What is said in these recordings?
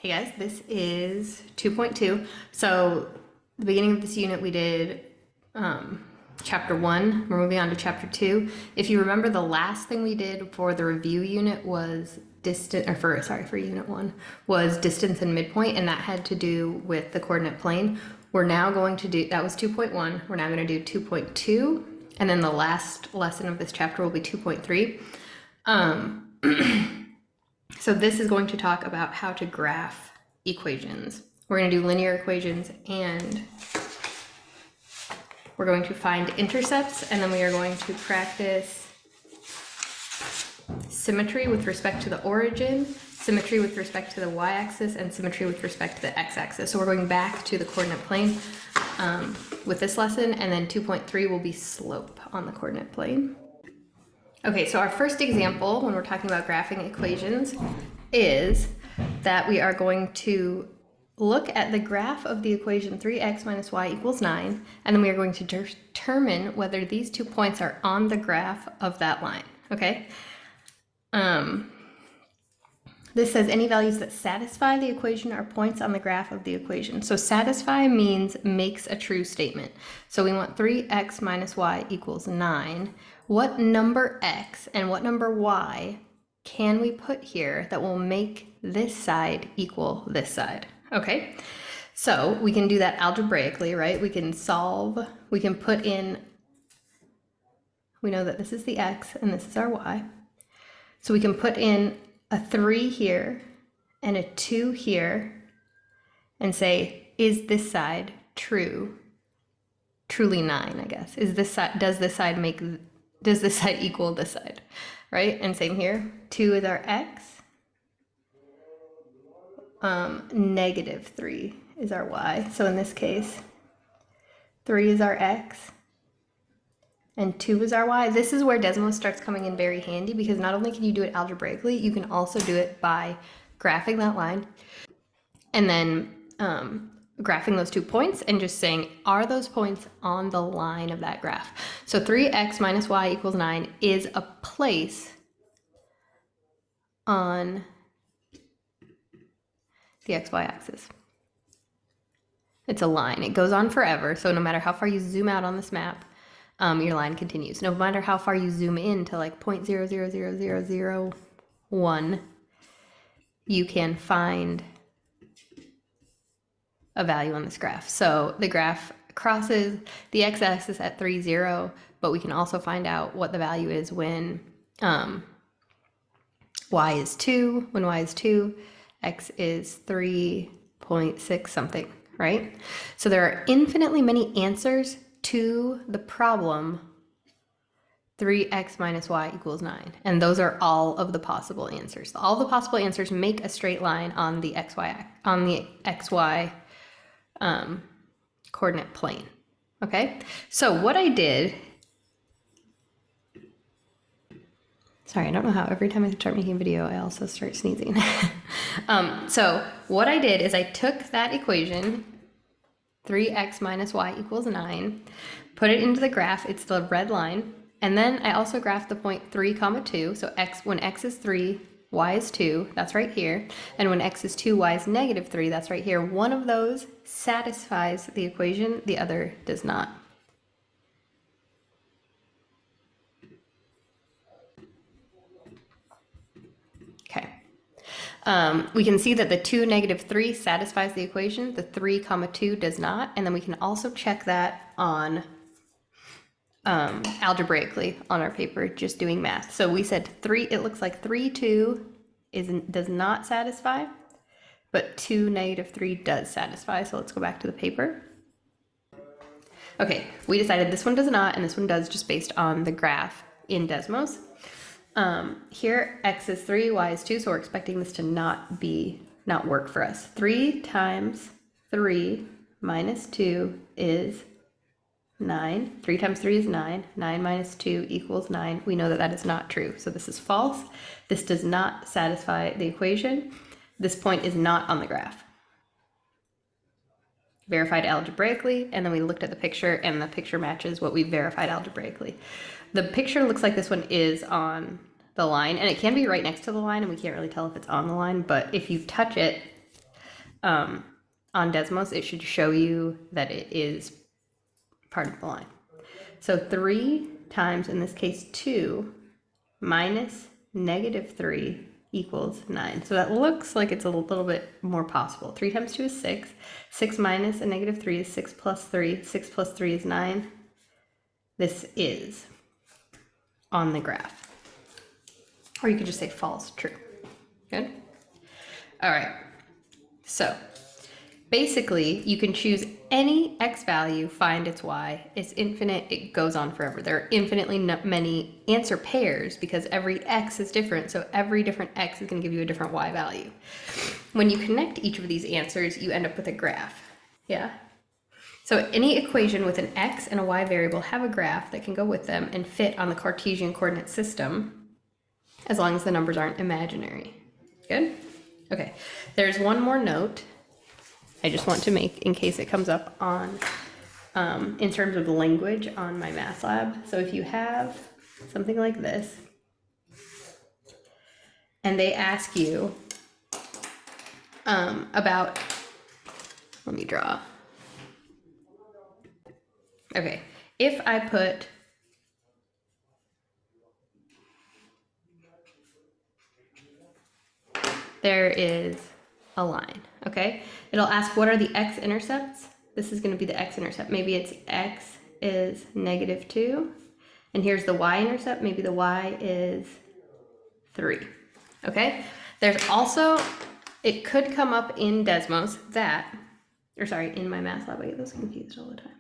Hey guys, this is 2.2. So the beginning of this unit we did chapter 1. We're moving on to chapter 2. If you remember, the last thing we did for the review unit was for unit 1 was distance and midpoint, and that had to do with the coordinate plane. We're now going to do, that was 2.1. We're now going to do 2.2, and then the last lesson of this chapter will be 2.3. So this is going to talk about how to graph equations. We're going to do linear equations, and we're going to find intercepts, and then we are going to practice symmetry with respect to the origin, symmetry with respect to the y-axis, and symmetry with respect to the x-axis. So we're going back to the coordinate plane with this lesson, and then 2.3 will be slope on the coordinate plane. Okay, so our first example when we're talking about graphing equations is that we are going to look at the graph of the equation 3x minus y equals 9, and then we are going to determine whether these 2 points are on the graph of that line, okay? This says any values that satisfy the equation are points on the graph of the equation. So satisfy means makes a true statement. So we want 3x minus y equals 9. What number x and what number y can we put here that will make this side equal this side? Okay, so we can do that algebraically, right? We can put in, we know that this is the x and this is our y. So we can put in a 3 here and a 2 here and say, is this side truly 9, I guess? Is this side, does this side equal this side, right? And same here, 2 is our x, negative 3 is our y. So in this case, 3 is our x, and 2 is our y. This is where Desmos starts coming in very handy, because not only can you do it algebraically, you can also do it by graphing that line and then graphing those 2 points and just saying, are those points on the line of that graph? So 3x minus y equals 9 is a place on the xy axis. It's a line. It goes on forever, so no matter how far you zoom out on this map, your line continues. No matter how far you zoom in to like 0.000001, you can find a value on this graph. So the graph crosses the x-axis at 3, 0, but we can also find out what the value is when y is 2, when y is 2, x is 3.6 something, right? So there are infinitely many answers to the problem 3x minus y equals 9, and those are all of the possible answers. All the possible answers make a straight line on the xy coordinate plane. Okay, so what I did, sorry, I don't know how every time I start making a video I also start sneezing. So what I did is I took that equation 3x minus y equals 9, put it into the graph, it's the red line, and then I also graphed the point 3, 2, so when x is 3, y is 2, that's right here, and when x is 2, y is negative 3, that's right here. One of those satisfies the equation, the other does not. Okay. We can see that the 2, negative 3 satisfies the equation, the 3, 2 does not, and then we can also check that on algebraically on our paper, just doing math. So we said 3, it looks like 3, 2 does not satisfy, but 2, negative 3 does satisfy. So let's go back to the paper. Okay, we decided this one does not and this one does, just based on the graph in Desmos. Here x is 3, y is 2, so we're expecting this to not work for us. 3 times 3 minus 2 is 9. 3 times 3 is 9. 9 minus 2 equals 9. We know that that is not true, so this is false. This does not satisfy the equation. This point is not on the graph. Verified algebraically, and then we looked at the picture, and the picture matches what we verified algebraically. The picture looks like this one is on the line, and it can be right next to the line, and we can't really tell if it's on the line, but if you touch it, on Desmos, it should show you that it is part of the line. So 3 times, in this case, 2 minus -3 equals 9. So that looks like it's a little bit more possible. 3 times 2 is 6. 6 minus a -3 is 6 plus 3. 6 plus 3 is 9. This is on the graph. Or you could just say false, true. Good? All right. So basically, you can choose any x value, find its y. It's infinite. It goes on forever. There are infinitely many answer pairs because every x is different. So every different x is going to give you a different y value. When you connect each of these answers, you end up with a graph. Yeah? So any equation with an x and a y variable have a graph that can go with them and fit on the Cartesian coordinate system as long as the numbers aren't imaginary. Good? Okay. There's one more note I just want to make in case it comes up on, in terms of language on my math lab. So if you have something like this, and they ask you about, let me draw. Okay, if I put there is a line, okay? It'll ask what are the x-intercepts? This is going to be the x-intercept. Maybe it's x is -2, and here's the y-intercept. Maybe the y is 3, okay? There's also, it could come up in Desmos that, or sorry, in my math lab, I get those confused all the time.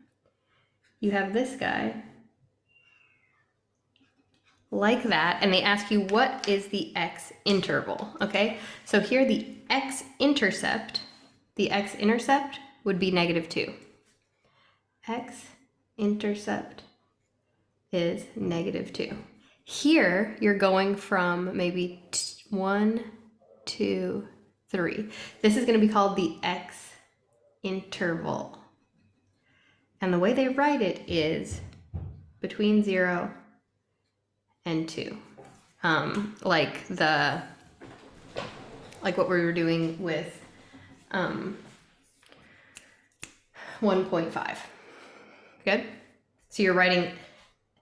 You have this guy like that, and they ask you what is the x-interval, okay? So here the x-intercept would be -2. X-intercept is -2. Here you're going from maybe 1, 2, 3. This is going to be called the x-interval. And the way they write it is between 0 and 2. Like what we were doing with 1.5. Good? So you're writing,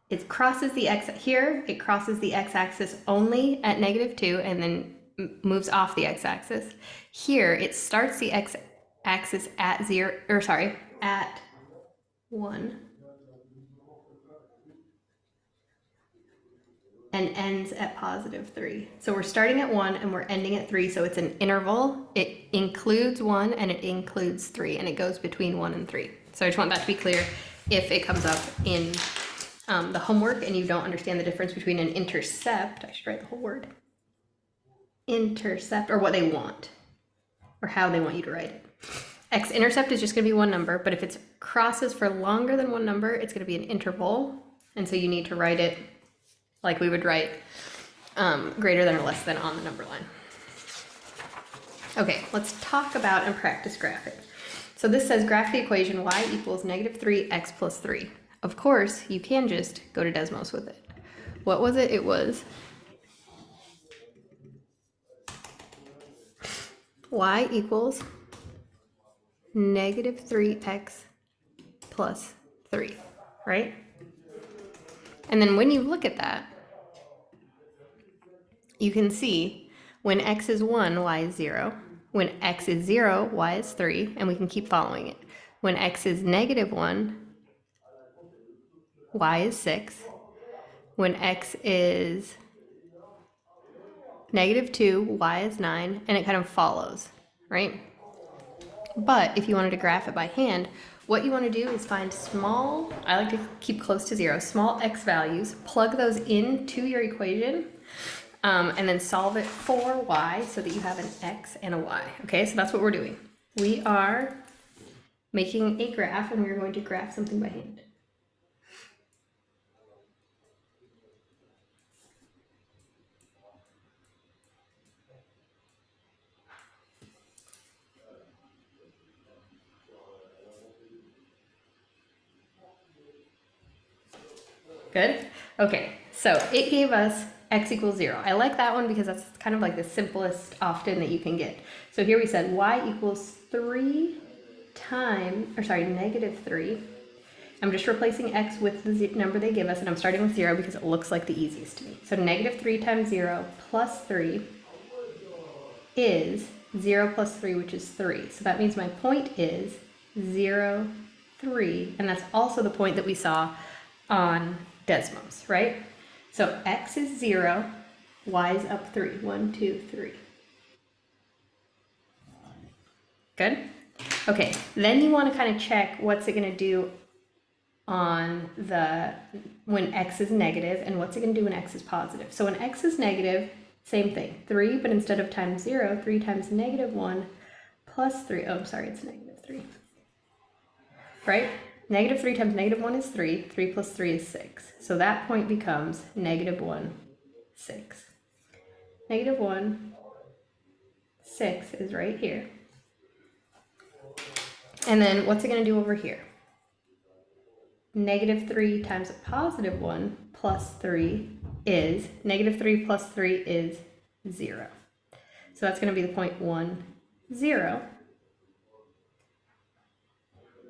it crosses the x here, it crosses the x-axis only at -2 and then moves off the x-axis. Here it starts the x-axis at 0, or sorry, at 1 and ends at +3. So we're starting at 1 and we're ending at 3, so it's an interval. It includes 1 and it includes 3, and it goes between 1 and 3. So I just want that to be clear if it comes up in the homework and you don't understand the difference between an intercept. I should write the whole word. Intercept, or what they want, or how they want you to write it. X-intercept is just going to be one number, but if it crosses for longer than one number, it's going to be an interval, and so you need to write it like we would write greater than or less than on the number line. Okay, let's talk about and practice graphing. So this says graph the equation y equals -3x plus 3. Of course, you can just go to Desmos with it. What was it? It was y equals -3x plus 3, right? And then when you look at that, you can see when x is 1, y is 0. When x is 0, y is 3, and we can keep following it. When x is -1, y is 6. When x is -2, y is 9, and it kind of follows, right? But if you wanted to graph it by hand, what you want to do is find small, I like to keep close to 0, small x values, plug those into your equation, and then solve it for y so that you have an x and a y. Okay, so that's what we're doing. We are making a graph, and we're going to graph something by hand. Good? Okay, so it gave us x equals 0. I like that one because that's kind of like the simplest often that you can get. So here we said y equals 3 times, or sorry, negative 3. I'm just replacing x with the number they give us, and I'm starting with 0 because it looks like the easiest to me. So negative 3 times 0 plus 3 is 0 plus 3, which is 3. So that means my point is 0, 3, and that's also the point that we saw on Desmos, right? So x is 0, y is up 3. 1, 2, 3. Good? Okay, then you want to kind of check what's it going to do on when x is negative, and what's it going to do when x is positive. So when x is negative, same thing, 3, but instead of times 0, 3 times negative 1 plus 3. Oh, I'm sorry, it's negative 3. Right? Negative 3 times negative 1 is 3. 3 plus 3 is 6. So that point becomes negative 1, 6. Negative 1, 6 is right here. And then what's it going to do over here? Negative 3 times a positive 1 plus 3 is, negative 3 plus 3 is 0. So that's going to be the point 1, 0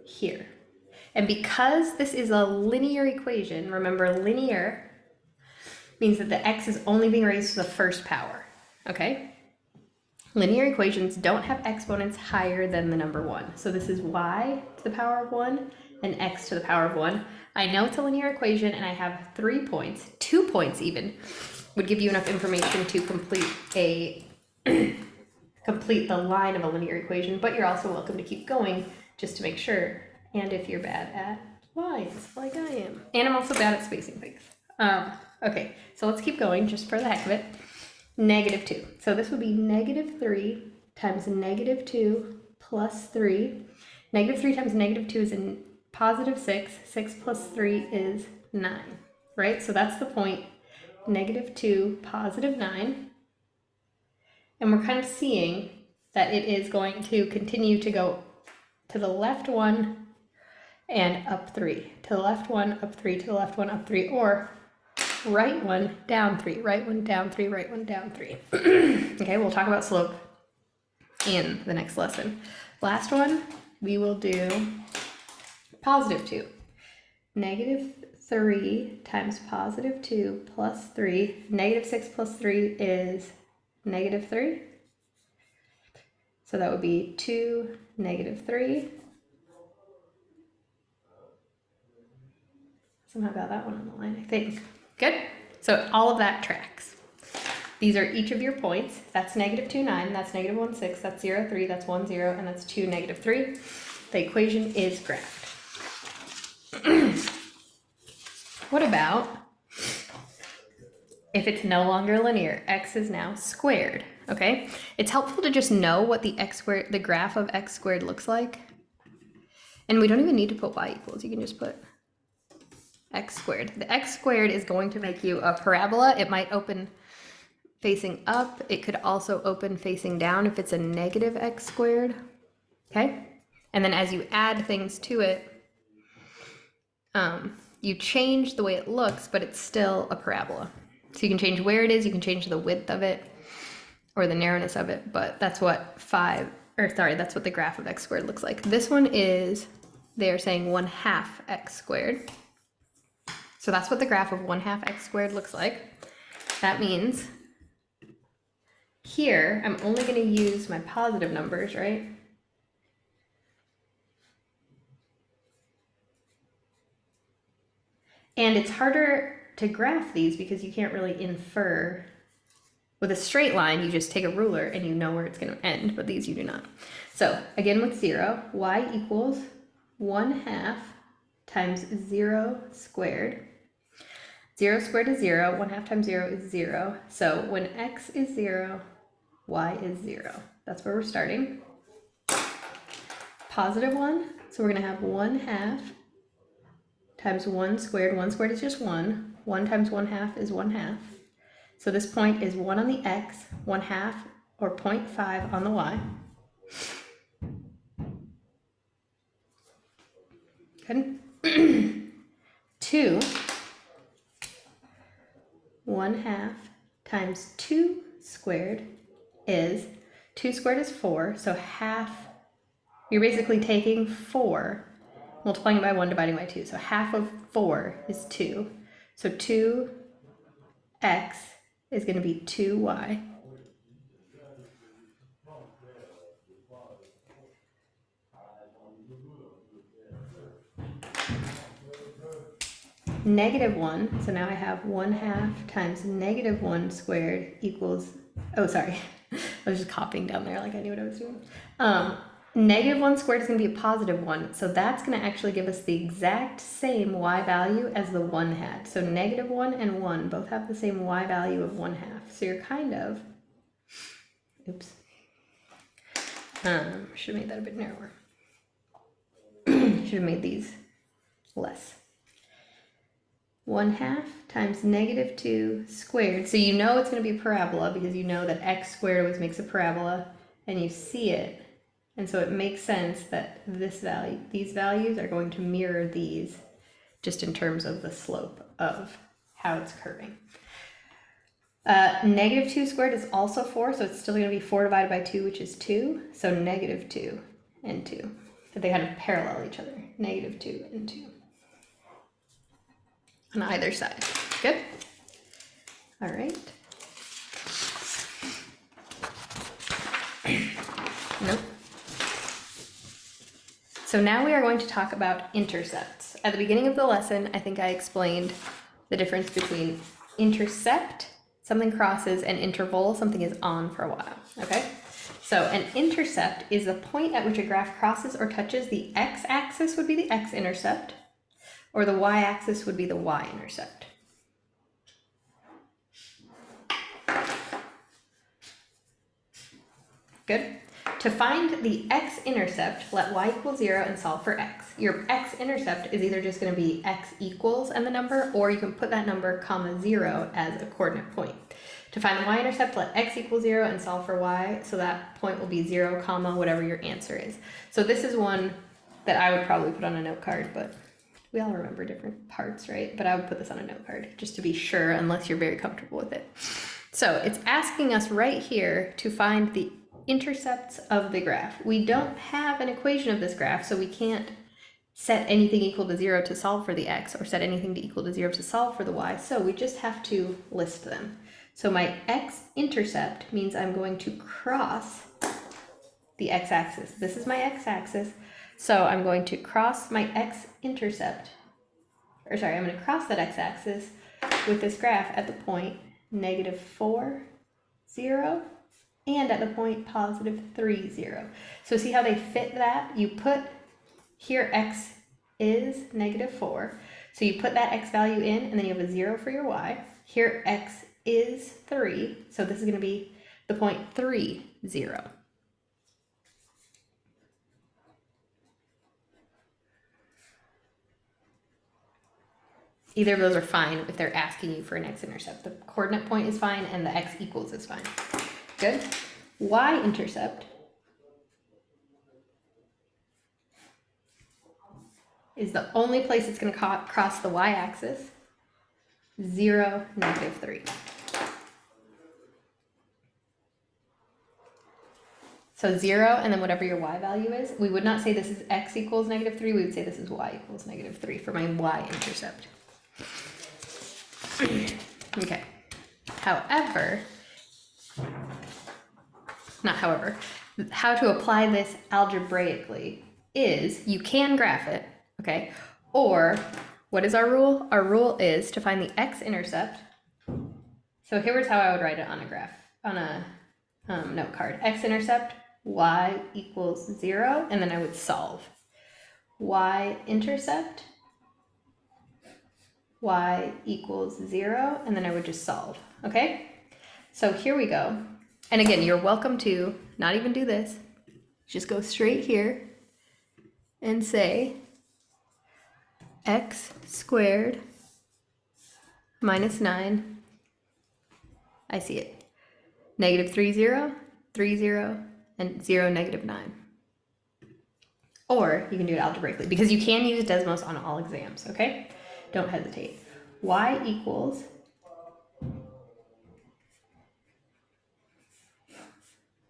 here. And because this is a linear equation, remember linear means that the x is only being raised to the first power, okay? Linear equations don't have exponents higher than the number 1. So this is y to the power of 1 and x to the power of 1. I know it's a linear equation and I have 3 points, 2 points even, would give you enough information to complete complete the line of a linear equation, but you're also welcome to keep going just to make sure. And if you're bad at lines, like I am. And I'm also bad at spacing things. Okay, so let's keep going just for the heck of it. Negative 2. So this would be negative 3 times negative 2 plus 3. Negative 3 times negative 2 is in positive 6. 6 plus 3 is 9, right? So that's the point, negative 2, positive 9. And we're kind of seeing that it is going to continue to go to the left 1 and up 3. To the left 1, up 3, to the left 1, up 3, or right 1, down 3, right 1, down 3, right 1, down 3. Okay, we'll talk about slope in the next lesson. Last one, we will do positive 2. Negative 3 times positive 2 plus 3. Negative 6 plus 3 is negative 3. So that would be 2, negative 3. Somehow got that one on the line, I think. Good? So all of that tracks. These are each of your points. That's negative 2, 9. That's negative 1, 6. That's 0, 3. That's 1, 0. And that's 2, negative 3. The equation is graphed. What about if it's no longer linear? X is now squared, okay? It's helpful to just know what the graph of x squared looks like. And we don't even need to put y equals. You can just put x squared. The x squared is going to make you a parabola. It might open facing up. It could also open facing down if it's a negative x squared, okay? And then as you add things to it, you change the way it looks, but it's still a parabola. So you can change where it is, you can change the width of it or the narrowness of it, but that's what that's what the graph of x squared looks like. This one is, they're saying 1/2 x squared. So that's what the graph of 1/2 x squared looks like. That means here, I'm only going to use my positive numbers, right? And it's harder to graph these because you can't really infer. With a straight line, you just take a ruler and you know where it's going to end, but these you do not. So again with 0, y equals 1/2 times 0 squared. 0 squared is 0, 1/2 times 0 is 0. So when x is 0, y is 0. That's where we're starting. Positive 1, so we're going to have 1/2 times 1 squared. 1 squared is just 1. 1 times 1/2 is 1/2. So this point is 1 on the x, 1/2 or 0.5 on the y. Good. 2, 1/2 times 2 squared is, 2 squared is 4, so half, you're basically taking 4, multiplying it by 1, dividing by 2. So half of 4 is 2. So 2x is going to be 2y. Negative 1, so now I have 1/2 times negative 1 squared equals, oh sorry, I was just copying down there like I knew what I was doing. Negative 1 squared is going to be a positive 1, so that's going to actually give us the exact same y value as the 1 had. So negative 1 and 1 both have the same y value of 1/2. So you're kind of, oops, should have made that a bit narrower. Should have made these less. 1/2 times negative 2 squared. So you know it's going to be a parabola because you know that x squared always makes a parabola, and you see it. And so it makes sense that this value, these values are going to mirror these just in terms of the slope of how it's curving. Negative 2 squared is also 4, so it's still going to be 4 divided by 2, which is 2. So negative 2 and 2. But they kind of parallel each other. Negative 2 and 2. On either side. Good? All right. Nope. So now we are going to talk about intercepts. At the beginning of the lesson, I think I explained the difference between intercept, something crosses, and interval, something is on for a while, okay? So an intercept is the point at which a graph crosses or touches the x-axis would be the x-intercept, or the y-axis would be the y-intercept. Good? To find the x-intercept, let y equal 0 and solve for x. Your x-intercept is either just going to be x equals and the number, or you can put that number, comma 0 as a coordinate point. To find the y-intercept, let x equal 0 and solve for y, so that point will be 0, comma, whatever your answer is. So this is one that I would probably put on a note card, but we all remember different parts, right? But I would put this on a note card just to be sure, unless you're very comfortable with it. So it's asking us right here to find the intercepts of the graph. We don't have an equation of this graph, so we can't set anything equal to 0 to solve for the x, or set anything to equal to 0 to solve for the y, so we just have to list them. So my x-intercept means I'm going to cross the x-axis. This is my x-axis, so I'm going to cross my x-intercept, or sorry, I'm going to cross that x-axis with this graph at the point -4, 0, and at the point +3, 0. So see how they fit that? You put, here x is -4, so you put that x value in, and then you have a 0 for your y. Here x is 3, so this is going to be the point 3, 0. Either of those are fine if they're asking you for an x-intercept. The coordinate point is fine, and the x equals is fine. Good? Y-intercept is the only place it's going to cross the y-axis. 0, -3. So 0 and then whatever your y value is. We would not say this is x equals -3. We would say this is y equals -3 for my y-intercept. Okay. How to apply this algebraically is you can graph it, okay? Or what is our rule? Our rule is to find the x-intercept. So here's how I would write it on a graph, on a note card. X-intercept, y equals 0, and then I would solve. Y-intercept, y equals 0, and then I would just solve, okay? So here we go. And again, you're welcome to not even do this. Just go straight here and say x squared minus 9, I see it, -3, 0, 3, 0, and 0, -9. Or you can do it algebraically, because you can use Desmos on all exams, okay? Don't hesitate. Y equals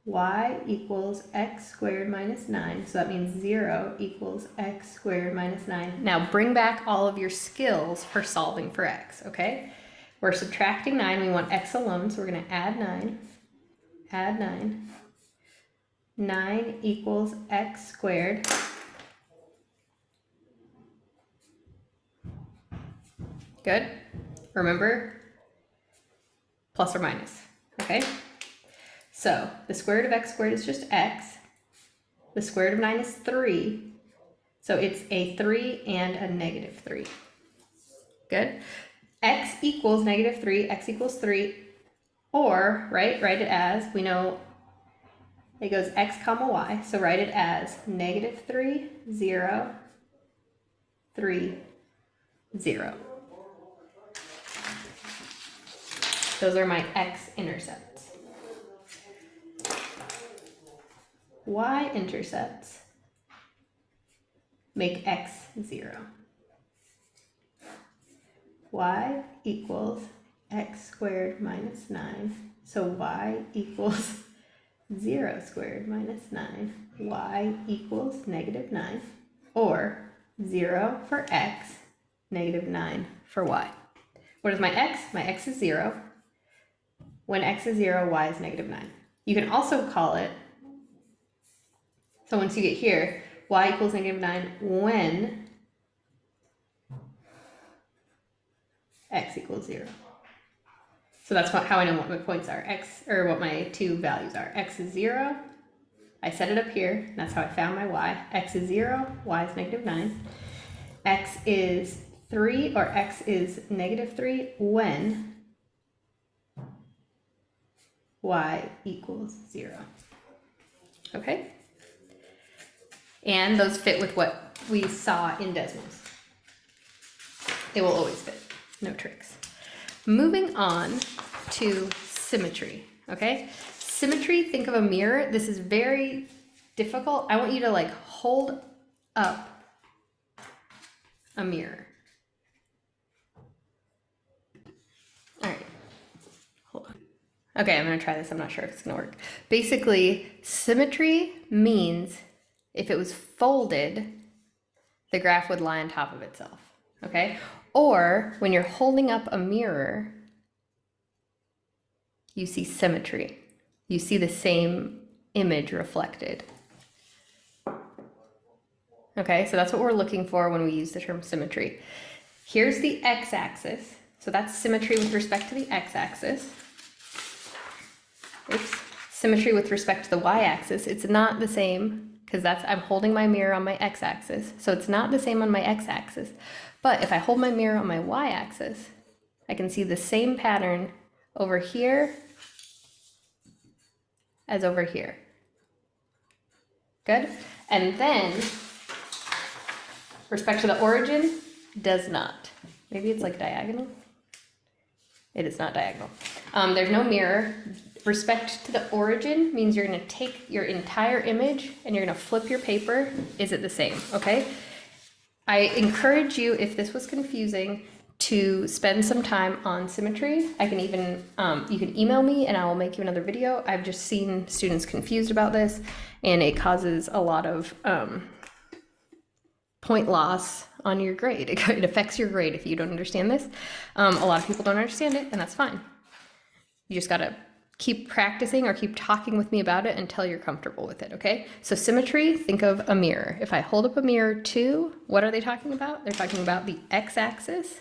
y equals x squared minus 9. So that means 0 equals x squared minus 9. Now bring back all of your skills for solving for x, okay? We're subtracting 9. We want x alone, so we're going to add 9. Add 9. 9 equals x squared. Good. Remember, plus or minus, okay? So the square root of x squared is just x. The square root of 9 is 3. So it's a 3 and a negative 3. Good. X equals negative 3, x equals 3. Or, right, write it as, we know it goes x comma y. So write it as negative 3, 0, 3, 0. Those are my x-intercepts. Y-intercepts make x 0. Y equals x squared minus 9. So y equals 0 squared minus 9. Y equals negative 9. Or 0 for x, negative 9 for y. What is my x? My x is 0. When x is 0, y is negative 9. You can also call it, so once you get here, y equals negative 9 when x equals 0. So that's how I know what my points are, x, or what my two values are. X is 0, I set it up here, that's how I found my y. X is 0, y is negative 9. X is 3, or x is negative 3 when y equals 0. Okay? And those fit with what we saw in decimals. They will always fit, no tricks. Moving on to symmetry, okay? Symmetry, think of a mirror. This is very difficult. I want you to like hold up a mirror. All right, hold on. Okay, I'm gonna try this. I'm not sure if it's gonna work. Basically, symmetry means if it was folded, the graph would lie on top of itself, okay? Or when you're holding up a mirror, you see symmetry. You see the same image reflected. Okay, so that's what we're looking for when we use the term symmetry. Here's the x-axis. So that's symmetry with respect to the x-axis. Oops. Symmetry with respect to the y-axis. It's not the same because I'm holding my mirror on my x-axis. So it's not the same on my x-axis. But if I hold my mirror on my y-axis, I can see the same pattern over here as over here. Good? And then, respect to the origin, does not. Maybe it's like diagonal? It is not diagonal. There's no mirror. Respect to the origin means you're gonna take your entire image and you're gonna flip your paper. Is it the same, okay? I encourage you, if this was confusing, to spend some time on symmetry. I can even, you can email me and I will make you another video. I've just seen students confused about this and it causes a lot of point loss on your grade. It affects your grade if you don't understand this. A lot of people don't understand it and that's fine. You just gotta keep practicing or keep talking with me about it until you're comfortable with it, okay? So symmetry, think of a mirror. If I hold up a mirror to, what are they talking about? They're talking about the x-axis.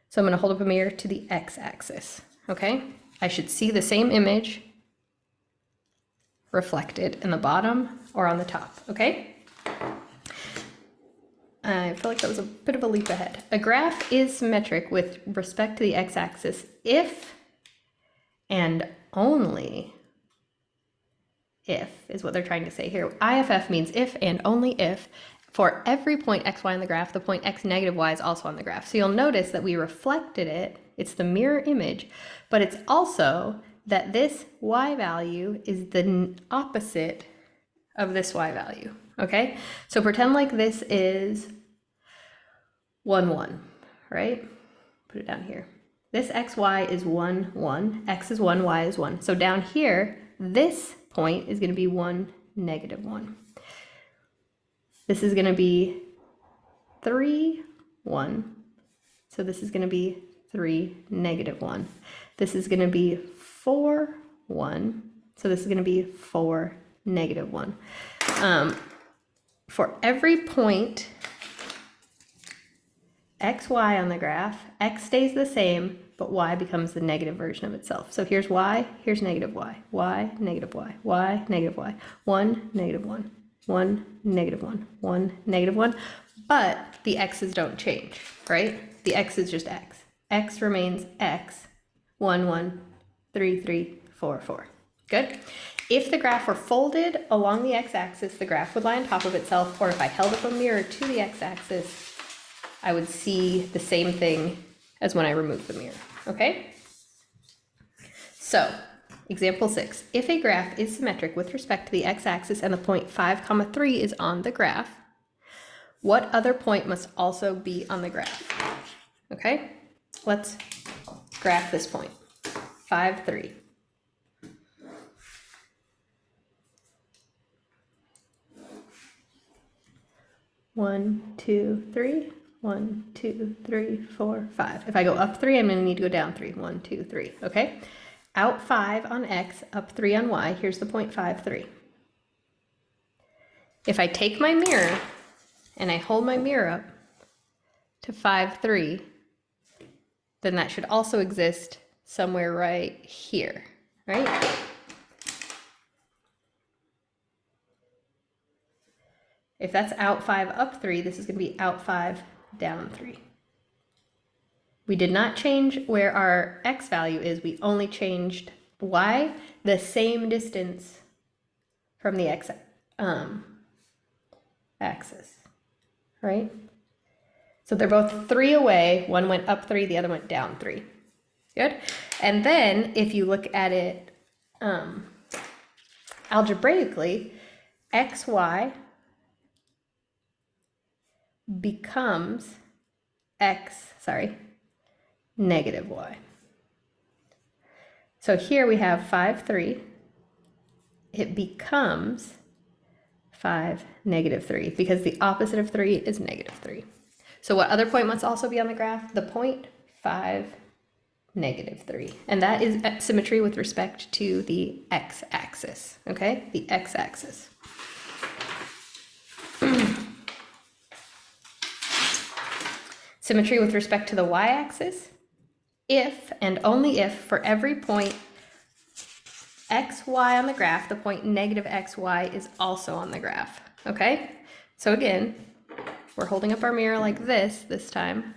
So I'm gonna hold up a mirror to the x-axis, okay? I should see the same image reflected in the bottom or on the top, okay? I feel like that was a bit of a leap ahead. A graph is symmetric with respect to the x-axis if and only if is what they're trying to say here. IFF means if and only if. For every point x, y on the graph, the point x negative y is also on the graph. So you'll notice that we reflected it. It's the mirror image, but it's also that this y value is the opposite of this y value, okay? So pretend like this is 1, 1, right? Put it down here. This xy is 1, 1, x is 1, y is 1. So down here, this point is going to be 1, -1. This is going to be 3, 1. So this is going to be 3, -1. This is going to be 4, 1. So this is going to be 4, -1. For every point x, y on the graph, x stays the same, but y becomes the negative version of itself. So here's y, here's negative y, y, negative y, y, negative y, 1, -1, 1, -1, 1, -1, but the x's don't change, right? The x is just x. X remains x, 1, 1, 3, 3, 4, 4. Good? If the graph were folded along the x-axis, the graph would lie on top of itself, or if I held up a mirror to the x-axis, I would see the same thing as when I remove the mirror, okay? So, example 6. If a graph is symmetric with respect to the x-axis and the point 5, 3 is on the graph, what other point must also be on the graph? Okay, let's graph this point, 5, 3. One, 2, 3. 1, 2, 3, 4, 5. If I go up 3, I'm going to need to go down 3. 1, 2, 3. Okay? Out 5 on x, up 3 on y. Here's the point 5, 3. If I take my mirror and I hold my mirror up to 5, 3, then that should also exist somewhere right here, right? If that's out 5, up 3, this is going to be out 5, down 3. We did not change where our x value is, we only changed y the same distance from the x axis, right? So they're both 3 away, one went up 3, the other went down 3. Good? And then if you look at it algebraically, xy becomes negative y. So here we have 5, 3. It becomes 5, -3, because the opposite of 3 is -3. So what other point must also be on the graph? The point 5, -3. And that is symmetry with respect to the x-axis, okay? The x-axis. Symmetry with respect to the y-axis, if and only if for every point xy on the graph, the point -xy is also on the graph, okay? So again, we're holding up our mirror like this time,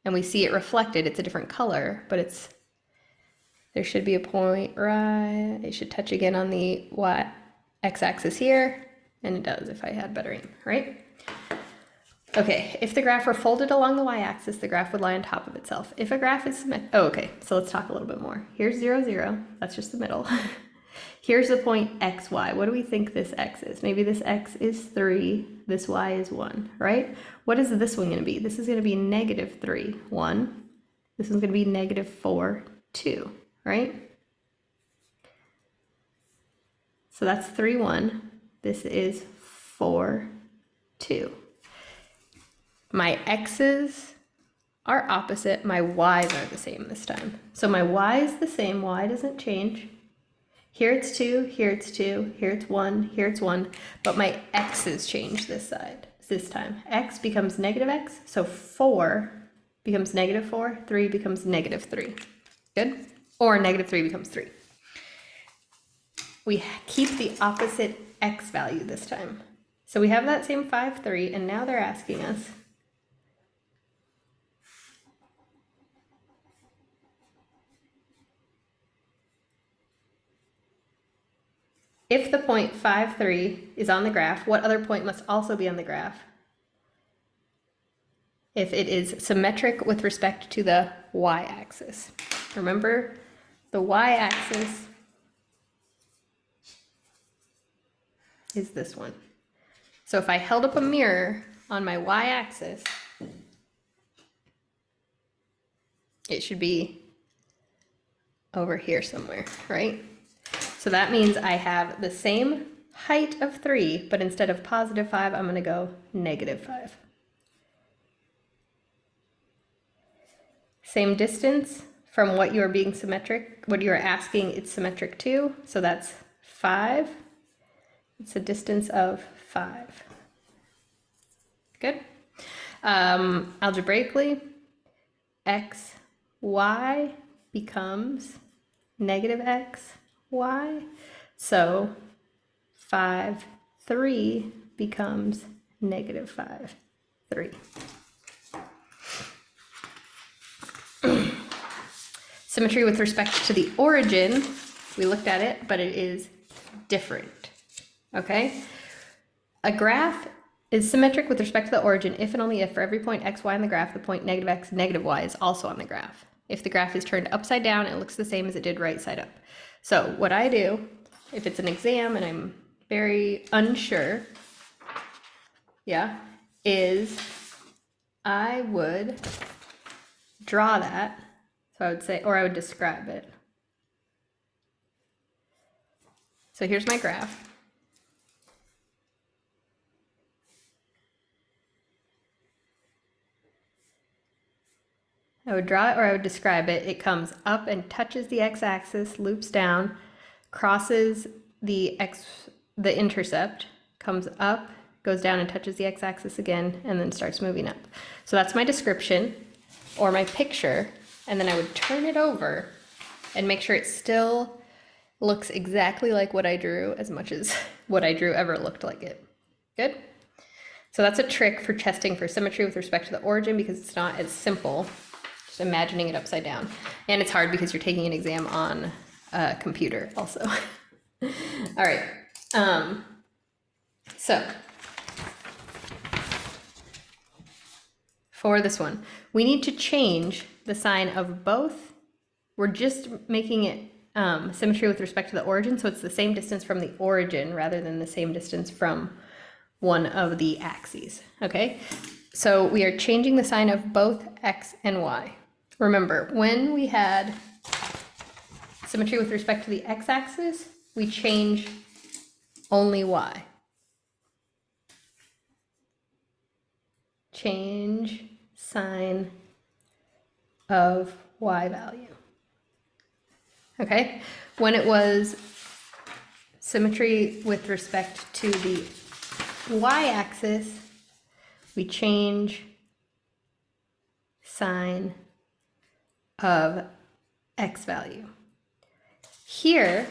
and we see it reflected. It's a different color, but there should be a point right, it should touch again on the x-axis here, and it does if I had better aim, right? Okay, if the graph were folded along the y-axis, the graph would lie on top of itself. If a graph is symmetric, oh, okay, so let's talk a little bit more. Here's 0, 0, that's just the middle. Here's the point xy. What do we think this x is? Maybe this x is 3, this y is 1, right? What is this one going to be? This is going to be -3, 1. This one's going to be -4, 2, right? So that's 3, 1. This is 4, 2. My x's are opposite, my y's are the same this time. So my y is the same, y doesn't change. Here it's 2, here it's 2, here it's 1, here it's 1, but my x's change this time. X becomes -x, so 4 becomes -4, 3 becomes -3. Good? Or -3 becomes 3. We keep the opposite x value this time. So we have that same 5, 3, and now they're asking us if the point 5, 3 is on the graph, what other point must also be on the graph? If it is symmetric with respect to the y-axis. Remember, the y-axis is this one. So if I held up a mirror on my y-axis, it should be over here somewhere, right? So that means I have the same height of 3, but instead of positive 5, I'm going to go negative 5. Same distance from what you're being symmetric, what you're asking it's symmetric to, so that's 5. It's a distance of 5. Good. Algebraically, x, y becomes negative x, y. So 5, 3 becomes negative 5, 3. Symmetry with respect to the origin, we looked at it, but it is different, okay? A graph is symmetric with respect to the origin if and only if for every point x, y on the graph, the point negative x, negative y is also on the graph. If the graph is turned upside down, it looks the same as it did right side up. So what I do, if it's an exam and I'm very unsure, is I would draw that. So I would say, or I would describe it. So here's my graph. I would draw it or I would describe it. It comes up and touches the x-axis, loops down, crosses the intercept, comes up, goes down and touches the x-axis again, and then starts moving up. So that's my description or my picture. And then I would turn it over and make sure it still looks exactly like what I drew, as much as what I drew ever looked like it. Good? So that's a trick for testing for symmetry with respect to the origin, because it's not as simple, just imagining it upside down. And it's hard because you're taking an exam on a computer also. All right. So for this one, we need to change the sign of both. We're just making it symmetry with respect to the origin, so it's the same distance from the origin rather than the same distance from one of the axes, okay? So we are changing the sign of both x and y. Remember, when we had symmetry with respect to the x-axis, we change only y. Change sign of y value. Okay, when it was symmetry with respect to the y-axis, we change sign of x value. Here,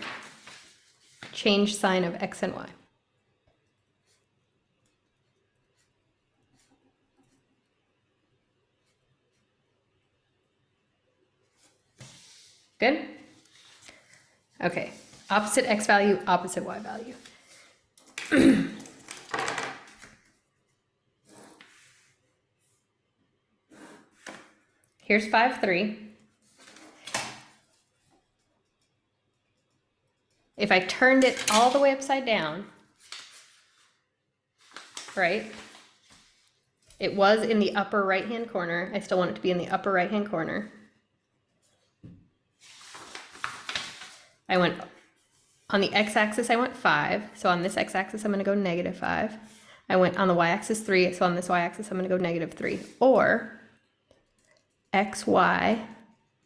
change sign of x and y. Good? Okay, opposite x value, opposite y value. Here's 5, 3. If I turned it all the way upside down, right? It was in the upper right-hand corner. I still want it to be in the upper right-hand corner. I went on the x-axis, I went 5. So on this x-axis, I'm going to go negative 5. I went on the y-axis 3. So on this y-axis, I'm going to go negative 3. Or xy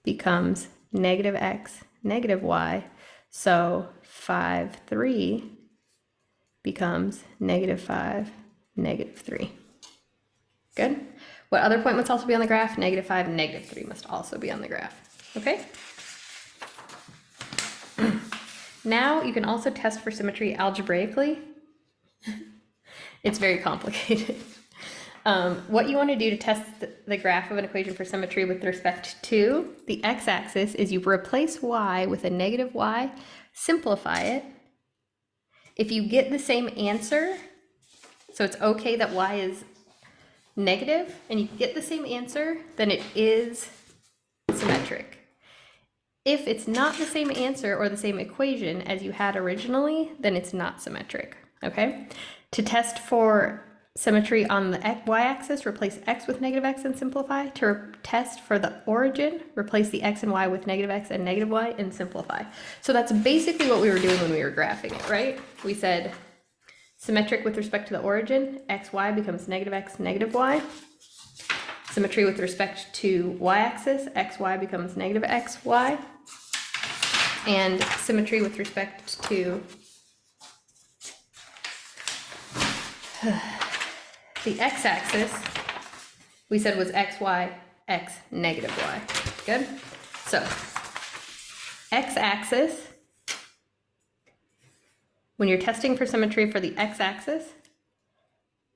becomes negative x, negative y. So 5, 3 becomes negative 5, negative 3. Good? What other point must also be on the graph? Negative 5 and negative 3 must also be on the graph. Okay? Now you can also test for symmetry algebraically. It's very complicated. What you want to do to test the graph of an equation for symmetry with respect to the x-axis is you replace y with a negative y, simplify it. If you get the same answer, so it's okay that y is negative, and you get the same answer, then it is symmetric. If it's not the same answer or the same equation as you had originally, then it's not symmetric, okay? To test for symmetry on the y-axis, replace x with negative x and simplify. To test for the origin, replace the x and y with negative x and negative y and simplify. So that's basically what we were doing when we were graphing it, right? We said symmetric with respect to the origin, xy becomes negative x, negative y. Symmetry with respect to y-axis, xy becomes negative xy. And symmetry with respect to the x-axis, we said was xy, x, negative y. Good? So, x-axis, when you're testing for symmetry for the x-axis,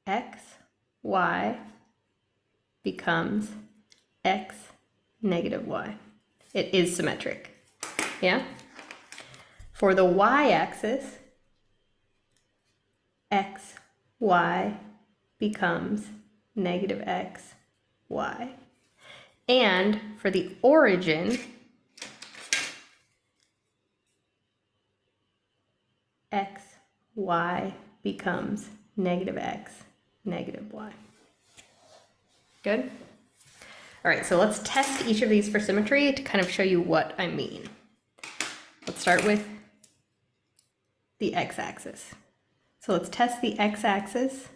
x, y becomes x, negative y. It is symmetric. Yeah? For the y-axis, x, y becomes negative x, y. And for the origin, x, y becomes negative x, negative y. Good? All right, so let's test each of these for symmetry to kind of show you what I mean. Let's start with the x-axis. So let's test the x-axis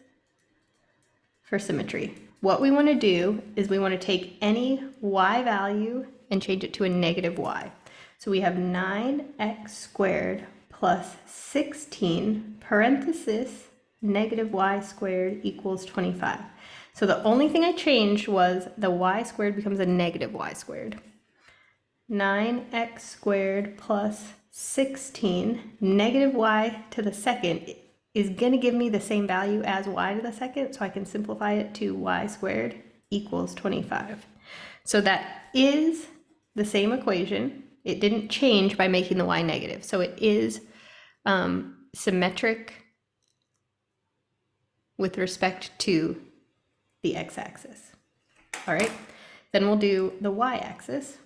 for symmetry. What we want to do is we want to take any y value and change it to a negative y. So we have 9x squared plus 16 parenthesis negative y squared equals 25. So the only thing I changed was the y squared becomes a negative y squared. 9x squared plus 16 negative y to the second is going to give me the same value as y to the second, so I can simplify it to y squared equals 25. So that is the same equation. It didn't change by making the y negative. So it is symmetric with respect to the x-axis. All right, then we'll do the y-axis.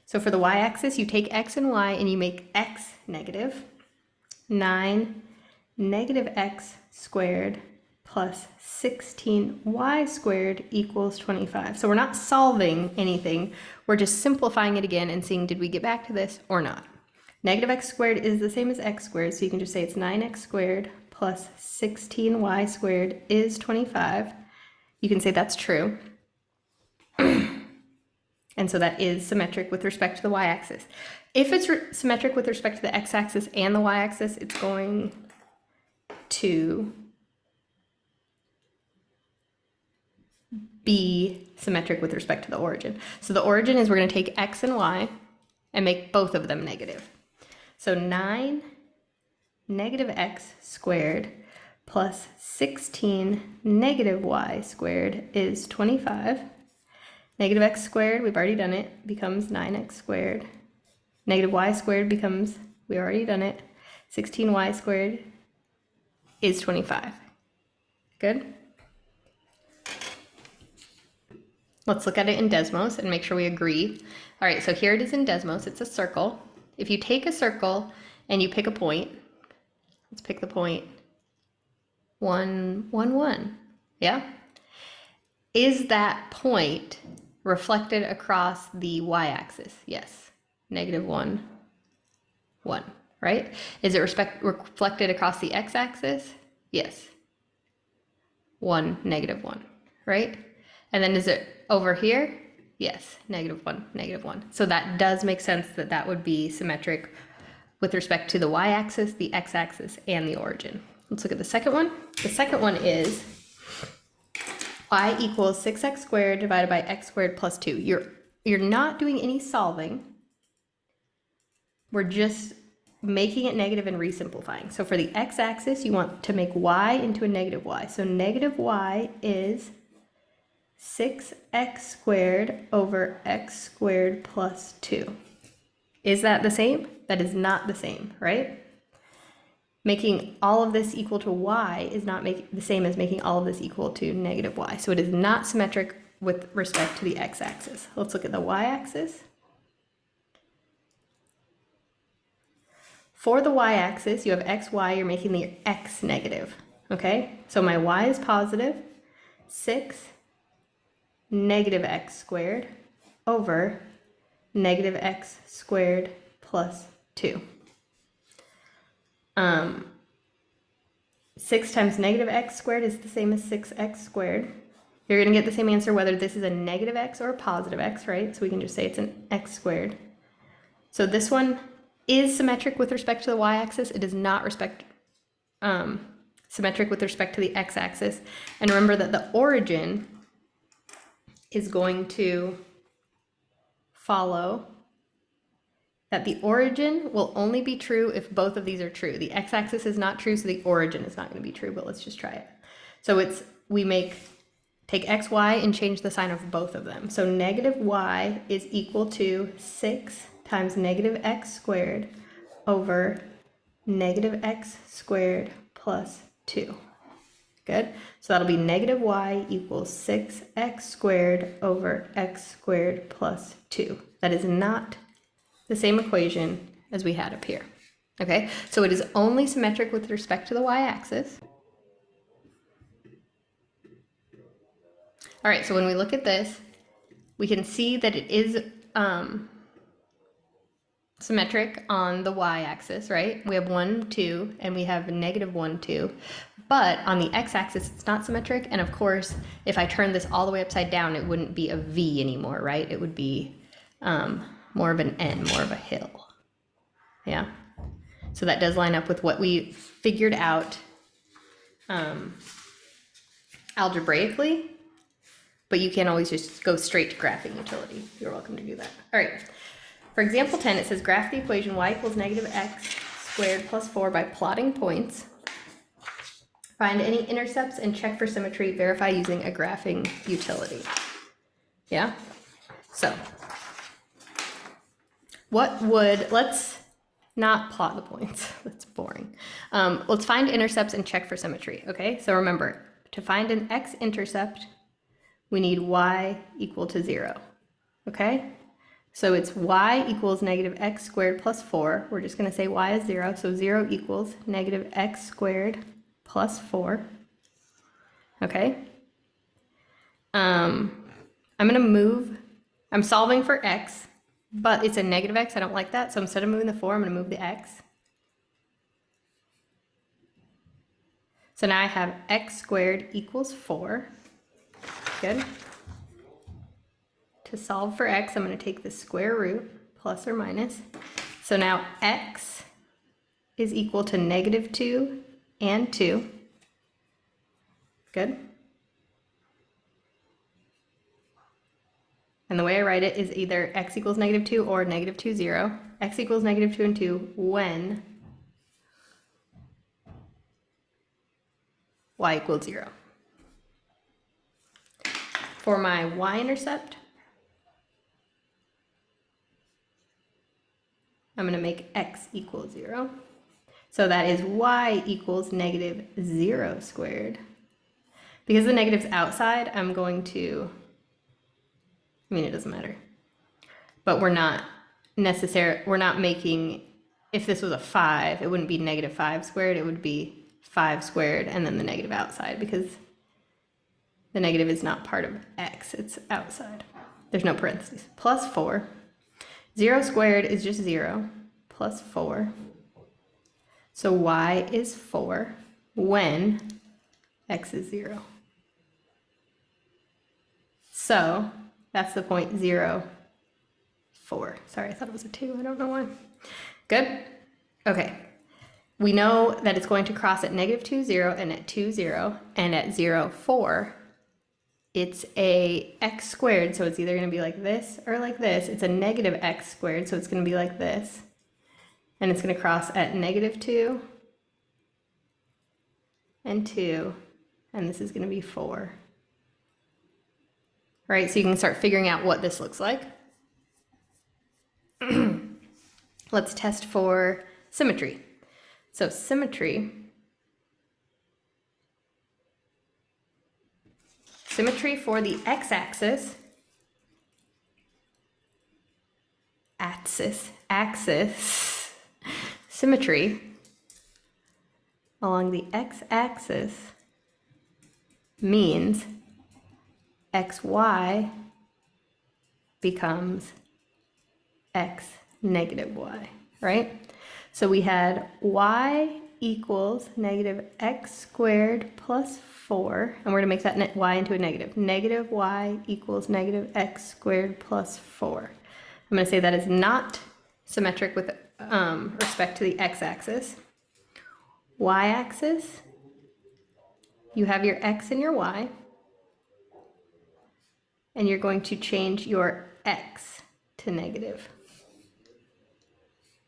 So for the y-axis, you take x and y and you make x negative. 9 negative x squared plus 16y squared equals 25. So we're not solving anything. We're just simplifying it again and seeing, did we get back to this or not? Negative x squared is the same as x squared, so you can just say it's 9x squared plus 16y squared is 25. You can say that's true. And so that is symmetric with respect to the y-axis. If it's symmetric with respect to the x-axis and the y-axis, it's going to be symmetric with respect to the origin. So the origin is we're going to take x and y and make both of them negative. So 9 negative x squared plus 16 negative y squared is 25. Negative x squared, we've already done it, becomes 9x squared. Negative y squared becomes, we already done it, 16y squared is 25. Good? Let's look at it in Desmos and make sure we agree. All right, so here it is in Desmos. It's a circle. If you take a circle and you pick a point, let's pick the point 1, 1, 1. Yeah? Is that point reflected across the y-axis? Yes. Negative 1, 1, right? Is it reflected across the x-axis? Yes. 1, negative 1, right? And then is it over here? Yes, negative 1, negative 1. So that does make sense that that would be symmetric with respect to the y-axis, the x-axis, and the origin. Let's look at the second one. The second one is y equals 6x squared divided by x squared plus 2. You're not doing any solving. We're just making it negative and resimplifying. So for the x-axis, you want to make y into a negative y. So negative y is 6x squared over x squared plus 2. Is that the same? That is not the same, right? Making all of this equal to y is not the same as making all of this equal to negative y. So it is not symmetric with respect to the x-axis. Let's look at the y-axis. For the y-axis, you have x, y, you're making the x negative, okay? So my y is positive, 6 negative x squared over negative x squared plus 2. 6 times negative x squared is the same as 6x squared. You're going to get the same answer whether this is a negative x or a positive x, right? So we can just say it's an x squared. So this one is symmetric with respect to the y-axis. It is not symmetric with respect to the x-axis. And remember that the origin is going to follow that the origin will only be true if both of these are true. The x-axis is not true, so the origin is not going to be true, but let's just try it. So take x, y, and change the sign of both of them. So negative y is equal to 6 times negative x squared over negative x squared plus 2. Good? So that'll be negative y equals 6x squared over x squared plus 2. That is not the same equation as we had up here. Okay? So it is only symmetric with respect to the y-axis. All right, so when we look at this, we can see that it is symmetric on the y-axis, right? We have 1, 2, and we have negative 1, 2. But on the x-axis, it's not symmetric. And of course, if I turn this all the way upside down, it wouldn't be a V anymore, right? It would be more of an N, more of a hill. Yeah. So that does line up with what we figured out algebraically. But you can always just go straight to graphing utility. You're welcome to do that. All right. For example 10, it says graph the equation y equals negative x squared plus 4 by plotting points. Find any intercepts and check for symmetry. Verify using a graphing utility. Yeah? So, let's not plot the points. That's boring. Let's find intercepts and check for symmetry, okay? So remember, to find an x-intercept, we need y equal to 0, okay? So it's y equals negative x squared plus 4. We're just going to say y is 0. So 0 equals negative x squared plus 4. Okay? I'm solving for x, but it's a negative x. I don't like that. So instead of moving the 4, I'm going to move the x. So now I have x squared equals 4. Good. To solve for x, I'm going to take the square root, plus or minus. So now x is equal to negative 2 and 2. Good. And the way I write it is either x equals negative 2 or negative 2, 0. X equals negative 2 and 2 when y equals 0. For my y-intercept, I'm going to make x equal 0. So that is y equals negative 0 squared. Because the negative's outside, I'm going to, it doesn't matter. But we're not making, if this was a 5, it wouldn't be negative 5 squared, it would be 5 squared and then the negative outside because the negative is not part of x, it's outside. There's no parentheses. Plus 4. 0 squared is just 0, plus 4. So y is 4 when x is 0. So that's the point 0, 4. Sorry, I thought it was a 2. I don't know why. Good? Okay. We know that it's going to cross at negative 2, 0, and at 2, 0, and at 0, 4. It's a x squared, so it's either going to be like this or like this. It's a negative x squared, so it's going to be like this. And it's going to cross at negative 2 and 2, and this is going to be 4. All right, so you can start figuring out what this looks like. Let's test for symmetry. So symmetry for the x-axis, axis. symmetry along the x-axis means xy becomes x negative y, right? So we had y equals negative x squared plus 4, and we're going to make that y into a negative. Negative y equals negative x squared plus 4. I'm going to say that is not symmetric with respect to the x-axis. Y-axis, you have your x and your y, and you're going to change your x to negative.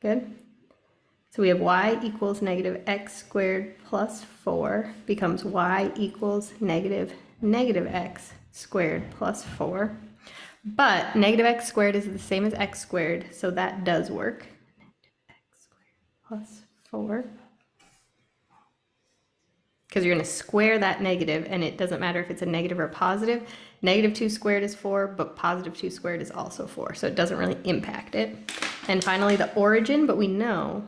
Good? So we have y equals negative x squared plus 4 becomes y equals negative x squared plus 4. But negative x squared is the same as x squared, so that does work. X squared plus 4. Because you're going to square that negative, and it doesn't matter if it's a negative or positive. Negative 2 squared is 4, but positive 2 squared is also 4, so it doesn't really impact it. And finally, the origin, but we know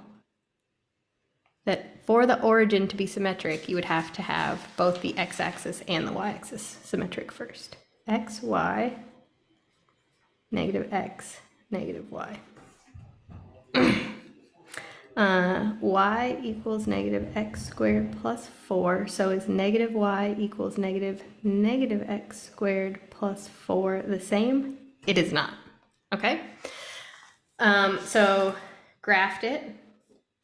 that for the origin to be symmetric, you would have to have both the x-axis and the y-axis symmetric first. X, y, negative x, negative y. Y equals negative x squared plus 4, so is negative y equals negative x squared plus 4 the same? It is not, okay? So graphed it,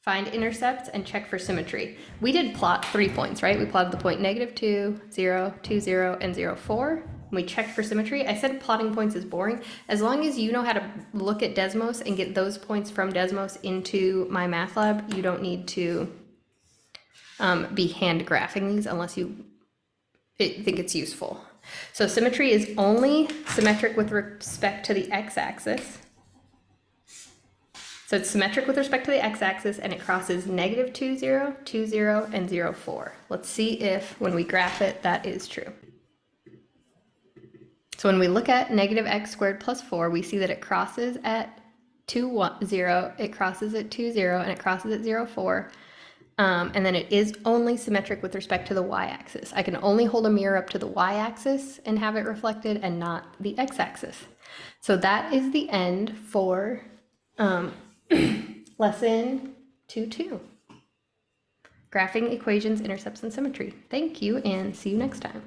find intercepts, and check for symmetry. We did plot 3 points, right? We plotted the point negative 2, 0, 2, 0, and 0, 4. We checked for symmetry. I said plotting points is boring. As long as you know how to look at Desmos and get those points from Desmos into my math lab, you don't need to be hand graphing these unless you think it's useful. So symmetry is only symmetric with respect to the x-axis. So it's symmetric with respect to the x-axis, and it crosses negative 2, 0, 2, 0, and 0, 4. Let's see if, when we graph it, that is true. So when we look at negative x squared plus 4, we see that it crosses at 2, 1, 0, it crosses at 2, 0, and it crosses at 0, 4. And then it is only symmetric with respect to the y-axis. I can only hold a mirror up to the y-axis and have it reflected, and not the x-axis. So that is the end for lesson 2.2. Graphing equations, intercepts, and symmetry. Thank you, and see you next time.